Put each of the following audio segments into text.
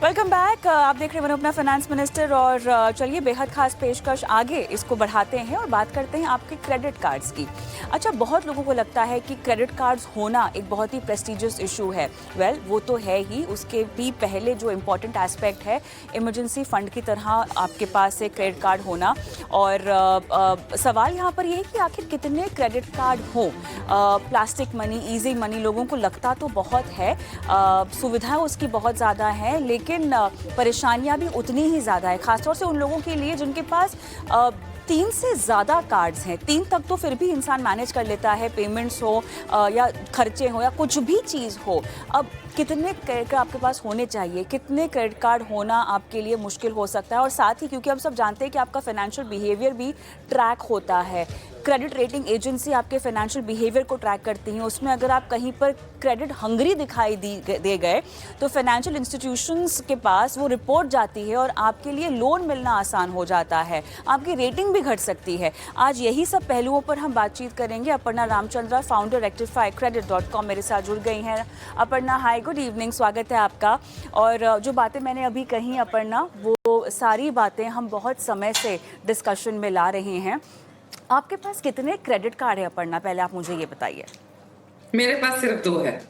Welcome back. आप देख रहे हैं अपना फाइनेंस मिनिस्टर और चलिए बेहद खास पेशकश आगे इसको बढ़ाते हैं और बात करते हैं आपके क्रेडिट कार्ड्स की। अच्छा, बहुत लोगों को लगता है कि क्रेडिट कार्ड्स होना एक बहुत ही प्रेस्टिजियस इशू है। वेल, वो तो है ही, उसके भी पहले जो इम्पोर्टेंट एस्पेक्ट है इमरजेंसी फंड की तरह आपके पास एक क्रेडिट कार्ड होना। और सवाल यहाँ पर ये है कि आखिर कितने क्रेडिट कार्ड हों। प्लास्टिक मनी, ईजी मनी लोगों को लगता तो बहुत है, सुविधा उसकी बहुत ज़्यादा है, लेकिन परेशानियां भी उतनी ही ज़्यादा है, खासतौर से उन लोगों के लिए जिनके पास 3 से ज़्यादा कार्ड्स हैं। 3 तक तो फिर भी इंसान मैनेज कर लेता है, पेमेंट्स हो या खर्चे हो या कुछ भी चीज़ हो। अब कितने क्रेडिट कार्ड आपके पास होने चाहिए, कितने क्रेडिट कार्ड होना आपके लिए मुश्किल हो सकता है। और साथ ही क्योंकि हम सब जानते हैं कि आपका फाइनेंशियल बिहेवियर भी ट्रैक होता है, क्रेडिट रेटिंग एजेंसी आपके फाइनेंशियल बिहेवियर को ट्रैक करती हैं, उसमें अगर आप कहीं पर क्रेडिट हंगरी दिखाई दे गए तो फाइनेंशियल इंस्टीट्यूशंस के पास वो रिपोर्ट जाती है और आपके लिए लोन मिलना आसान हो जाता है, आपकी रेटिंग भी घट सकती है। आज यही सब पहलुओं पर हम बातचीत करेंगे। अपर्णा रामचंद्रा, फाउंडर rectifycredit.com, मेरे साथ जुड़ गई हैं। अपर्णा, हाय, गुड इवनिंग, स्वागत है आपका। और जो बातें मैंने अभी कही अपर्णा, वो सारी बातें हम बहुत समय से डिस्कशन में ला रहे हैं। आपके पास कितने क्रेडिट कार्ड है अपर्णा, पहले आप मुझे ये बताइए। मेरे पास सिर्फ 2 है।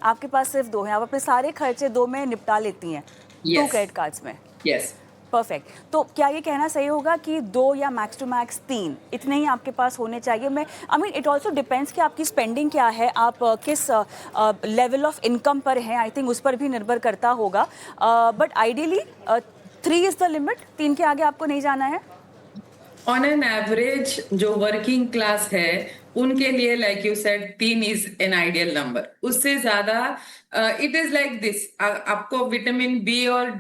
आपके पास सिर्फ 2 हैं, आप अपने सारे खर्चे 2 में निपटा लेती हैं, 2 यस। क्रेडिट कार्ड्स में। यस। परफेक्ट। तो क्या ये कहना सही होगा कि 2 या मैक्स टू मैक्स 3 इतने ही आपके पास होने चाहिए? मैं इट ऑल्सो डिपेंड्स कि आपकी स्पेंडिंग क्या है, आप किस लेवल ऑफ इनकम पर हैं, आई थिंक उस पर भी निर्भर करता होगा। But ideally 3 is the limit, 3 के आगे आपको नहीं जाना है। ऑन एन एवरेज जो वर्किंग क्लास है उनके लिए like you said 3 is an ideal number. उससे ज्यादा इट इज लाइक दिस, आपको विटामिन डी और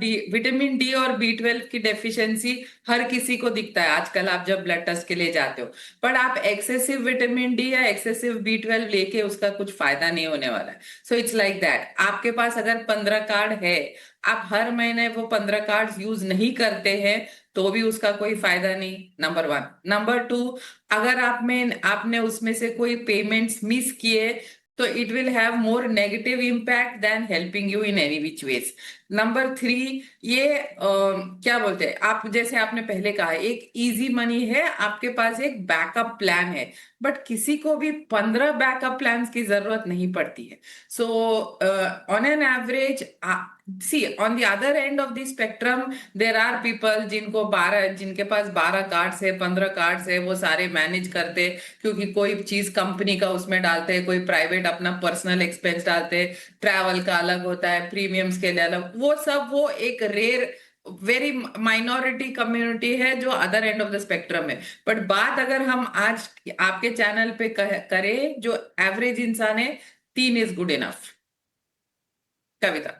B12 की डेफिशिएंसी हर किसी को दिखता है आजकल, आप जब ब्लड टेस्ट के लिए जाते हो। पर आप एक्सेसिव विटामिन डी या एक्सेसिव B12 लेके उसका कुछ फायदा नहीं होने वाला है। सो इट्स लाइक दैट, आपके पास अगर 15 कार्ड है, आप हर महीने वो 15 कार्ड यूज नहीं करते हैं तो भी उसका कोई फायदा नहीं, नंबर 1। नंबर 2, अगर आपने उसमें से कोई पेमेंट्स मिस किए तो it will have more negative impact then helping you in any which ways. Number 3, ये क्या बोलते हैं, आप जैसे आपने पहले कहा, एक इजी मनी है, आपके पास एक बैकअप प्लान है। बट किसी को भी 15 बैकअप प्लान्स की जरूरत नहीं पड़ती है। So on an average, see on the other end of the spectrum there are people जिनके पास 12 कार्ड्स है, 15 कार्ड्स है, वो सारे मैनेज करते, क्योंकि कोई चीज कंपनी का उसमें डालते हैं, कोई प्राइवेट अपना पर्सनल एक्सपेंस डालते हैं, ट्रैवल का अलग होता है, प्रीमियम्स के लिए अलग, वो एक रेयर वेरी माइनॉरिटी कम्युनिटी है जो other end of the spectrum है। बट बात अगर हम आज आपके चैनल पे करें, जो एवरेज इंसान है, 3 is good enough. Kavita.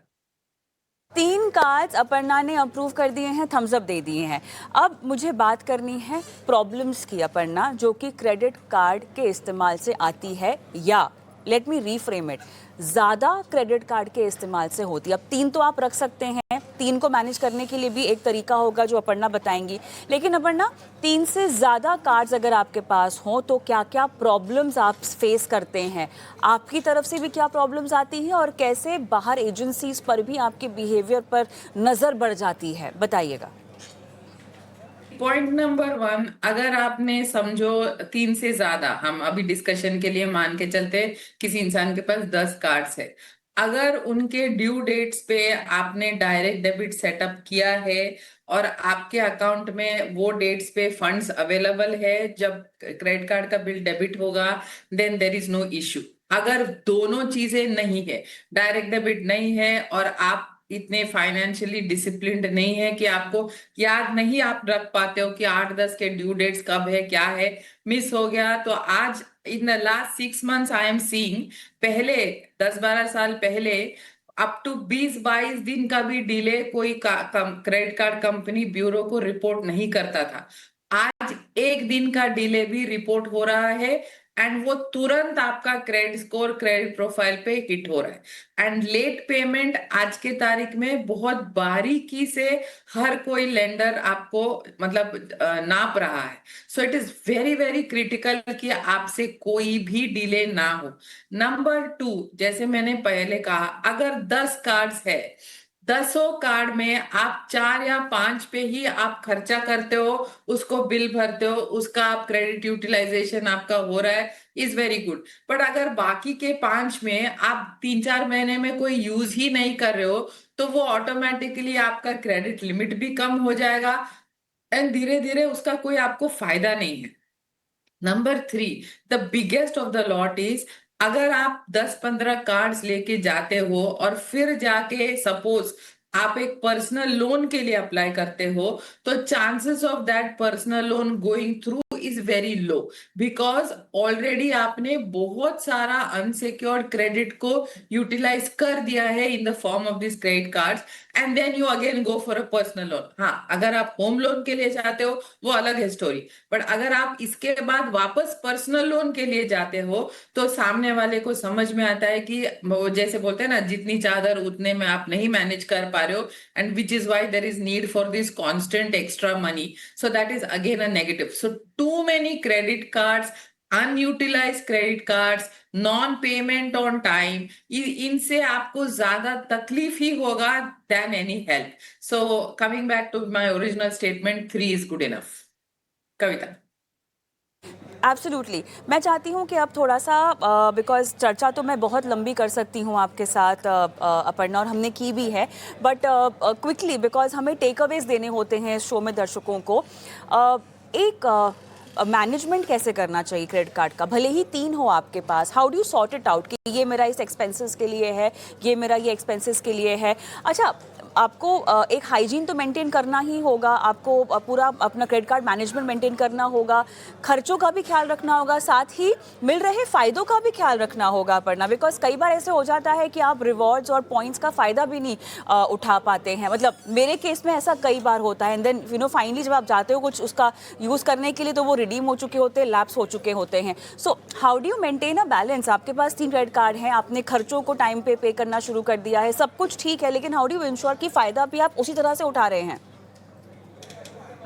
3 cards Aparna ने अप्रूव कर दिए हैं, थम्स अप दे दिए हैं। अब मुझे बात करनी है प्रॉब्लम्स की अपर्णा, जो कि क्रेडिट कार्ड के इस्तेमाल से आती है, या लेट मी रीफ्रेम इट, ज़्यादा क्रेडिट कार्ड के इस्तेमाल से होती है। अब 3 तो आप रख सकते हैं, 3 को मैनेज करने के लिए भी एक तरीका होगा जो अपर्णा बताएंगी। लेकिन अपर्णा, 3 से ज़्यादा कार्ड्स अगर आपके पास हों तो क्या क्या प्रॉब्लम्स आप फेस करते हैं? आपकी तरफ से भी क्या प्रॉब्लम्स आती हैं और कैसे बाहर एजेंसीज पर भी आपके बिहेवियर पर नज़र बढ़ जाती है, बताइएगा। पॉइंट नंबर 1, अगर आपने समझो 3 से ज्यादा, हम अभी डिस्कशन के लिए मान के चलते किसी इंसान के पास 10 कार्ड्स है, अगर उनके ड्यू डेट्स पे आपने डायरेक्ट डेबिट सेटअप किया है और आपके अकाउंट में वो डेट्स पे फंड्स अवेलेबल है जब क्रेडिट कार्ड का बिल डेबिट होगा, then there is no issue. अगर दोनों चीजें नहीं है, डायरेक्ट डेबिट नहीं है और आप इतने फाइनेंशियली डिसिप्लिन्ड नहीं है कि आपको याद नहीं, आप रख पाते हो कि 8-10 के ड्यू डेट्स कब है, क्या है, मिस हो गया, तो आज in the last 6 months I am seeing, पहले 10-12 साल पहले अप टू 20-22 दिन का भी डिले कोई क्रेडिट कार्ड कंपनी ब्यूरो को रिपोर्ट नहीं करता था। आज 1 दिन का डिले भी रिपोर्ट हो रहा है, एंड वो तुरंत आपका क्रेडिट स्कोर, क्रेडिट प्रोफाइल पे हिट हो रहा है। एंड लेट पेमेंट आज के तारीख में बहुत बारीकी से हर कोई लेंडर आपको मतलब नाप रहा है। So it is very very critical कि आपसे कोई भी डिले ना हो। नंबर 2, जैसे मैंने पहले कहा, अगर 10 कार्ड्स है 10 कार्ड में आप 4 या 5 पे ही आप खर्चा करते हो, उसको बिल भरते हो, उसका आप क्रेडिट यूटिलाइजेशन आपका हो रहा है, इज वेरी गुड। बट अगर बाकी के 5 में आप 3-4 महीने में कोई यूज ही नहीं कर रहे हो, तो वो ऑटोमेटिकली आपका क्रेडिट लिमिट भी कम हो जाएगा, एंड धीरे धीरे उसका कोई आपको फायदा नहीं है। Number 3, the biggest of the lot is, अगर आप 10-15 कार्ड्स लेके जाते हो और फिर जाके सपोज आप एक पर्सनल लोन के लिए अप्लाई करते हो, तो chances of that personal loan going through is very low, because already आपने बहुत सारा अनसिक्योर्ड क्रेडिट को यूटिलाइज कर दिया है in the form of this credit cards, and then you again go for a personal loan. हाँ, अगर आप होम लोन के लिए जाते हो वो अलग है स्टोरी, बट अगर आप इसके बाद वापस पर्सनल लोन के लिए जाते हो, तो सामने वाले को समझ में आता है कि वो जैसे बोलते हैं ना, जितनी चादर उतने में आप नहीं मैनेज कर पा रहे हो, and which is why there is need for this constant extra money, so that is again a negative. So too many credit cards, unutilise credit cards, non payment on time, इनसे आपको ज्यादा तकलीफ ही होगा then any help. So coming back to my original statement, 3 is good enough. Kavita. Absolutely. मैं चाहती हूँ कि अब थोड़ा सा, बिकॉज चर्चा तो मैं बहुत लंबी कर सकती हूँ आपके साथ अपर्णा, और हमने की भी है, बट क्विकली बिकॉज हमें टेक अवेज देने होते हैं इस शो में दर्शकों को। एक मैनेजमेंट कैसे करना चाहिए क्रेडिट कार्ड का, भले ही 3 हो आपके पास, how do you sort it out कि ये मेरा इस एक्सपेंसेस के लिए है, ये मेरा ये एक्सपेंसेस के लिए है। अच्छा, आपको एक हाइजीन तो मेंटेन करना ही होगा, आपको पूरा अपना क्रेडिट कार्ड मैनेजमेंट मेंटेन करना होगा, खर्चों का भी ख्याल रखना होगा, साथ ही मिल रहे फ़ायदों का भी ख्याल रखना होगा पड़ना, बिकॉज कई बार ऐसे हो जाता है कि आप रिवॉर्ड्स और पॉइंट्स का फ़ायदा भी नहीं उठा पाते हैं। मतलब मेरे केस में ऐसा कई बार होता है, एंड देन फाइनली जब आप जाते हो कुछ उसका यूज़ करने के लिए, तो वो रिडीम हो चुके होते हैं, लैप्स हो चुके होते हैं। So how do you maintain a balance? आपके पास 3 क्रेडिट कार्ड हैं, आपने खर्चों को टाइम पे करना शुरू कर दिया है, सब कुछ ठीक है, लेकिन हाउ डू यू इंश्योर कि फ़ायदा भी आप उसी तरह से उठा रहे हैं?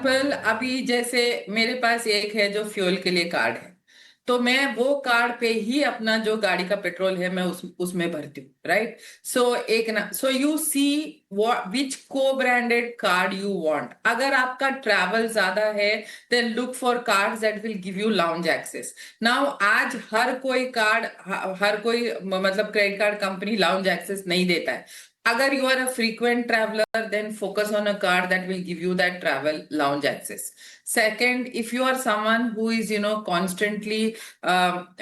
वेल, अभी जैसे मेरे पास एक है जो फ्यूल के लिए कार्ड है, तो मैं वो कार्ड पे ही अपना जो गाड़ी का पेट्रोल है मैं उसमें भरती हूँ, राइट। सो एक ना, सो यू सी विच को ब्रांडेड कार्ड यू वांट। अगर आपका ट्रैवल ज्यादा है, then look for cards that will give you lounge access. Now आज हर कोई कार्ड, हर कोई मतलब credit card company lounge access नहीं देता है। अगर you are a frequent traveler, then focus on a card that will give you that travel lounge access. Second, if you are someone who is constantly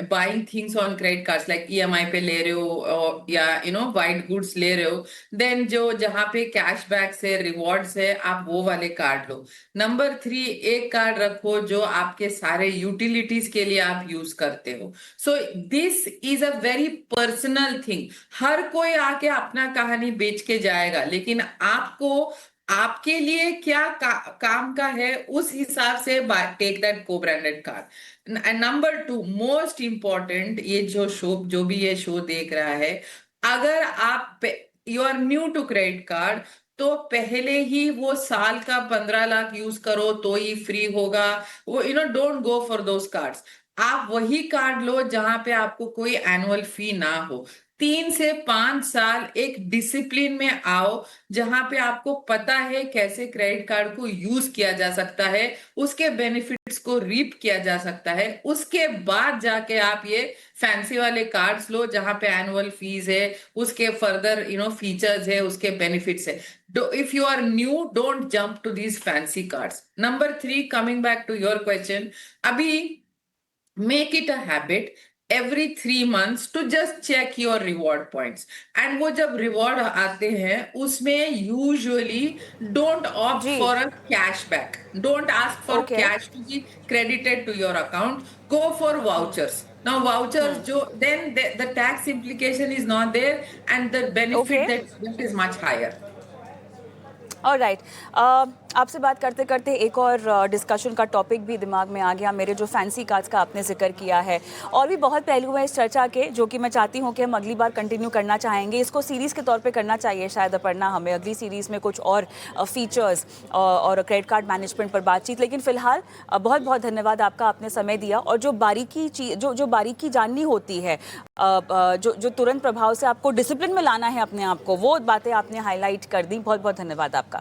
buying things on credit cards like EMI पे ले रहे हो, और या white goods ले रहे हो, then जो जहाँ पे cashbacks है, rewards है, आप वो वाले कार्ड लो। नंबर 3, एक कार्ड रखो जो आपके सारे यूटिलिटीज के लिए आप यूज करते हो। So this is a very personal thing. हर कोई आके अपना कहानी बेच के जाएगा, लेकिन आपको आपके लिए क्या काम का है, उस हिसाब से टेक दैट को branded card. Number 2, most important, ये जो भी ये शो देख रहा है, अगर आप you are new to credit card, तो पहले ही वो साल का 15 लाख यूज करो तो ही फ्री होगा। वो don't go for those cards. आप वही कार्ड लो जहां पे आपको कोई एनुअल फी ना हो। 3 से 5 साल एक डिसिप्लिन में आओ, जहां पे आपको पता है कैसे क्रेडिट कार्ड को यूज किया जा सकता है, उसके बेनिफिट्स को रीप किया जा सकता है। उसके बाद जाके आप ये फैंसी वाले कार्ड्स लो जहां पे एनुअल फीस है, उसके फर्दर फीचर्स है, उसके बेनिफिट्स है। If you are new, don't jump to these fancy cards. Number 3, coming back to your question, अभी make it a habit every 3 months to just check your reward points, and वो जब reward आते हैं उसमें usually don't opt जी। for a cashback, don't ask for okay. cash to be credited to your account, go for vouchers. Now vouchers जो then the tax implication is not there, and the okay. benefit that you get is much higher. Alright, आपसे बात करते करते एक और discussion का topic भी दिमाग में आ गया, मेरे जो फैंसी कार्ड्स का आपने जिक्र किया है। और भी बहुत पहलू हैं इस चर्चा के जो कि मैं चाहती हूँ कि हम अगली बार कंटिन्यू करना चाहेंगे। इसको सीरीज़ के तौर पे करना चाहिए शायद अपर्णा, हमें अगली सीरीज़ में कुछ और फीचर्स और क्रेडिट कार्ड मैनेजमेंट पर बातचीत। लेकिन फ़िलहाल बहुत बहुत धन्यवाद आपका, आपने समय दिया। और जो बारीकी जो बारीकी जाननी होती है, जो तुरंत प्रभाव से आपको डिसिप्लिन में लाना है अपने आप को, वो बातें आपने हाईलाइट कर दी। बहुत बहुत धन्यवाद आपका।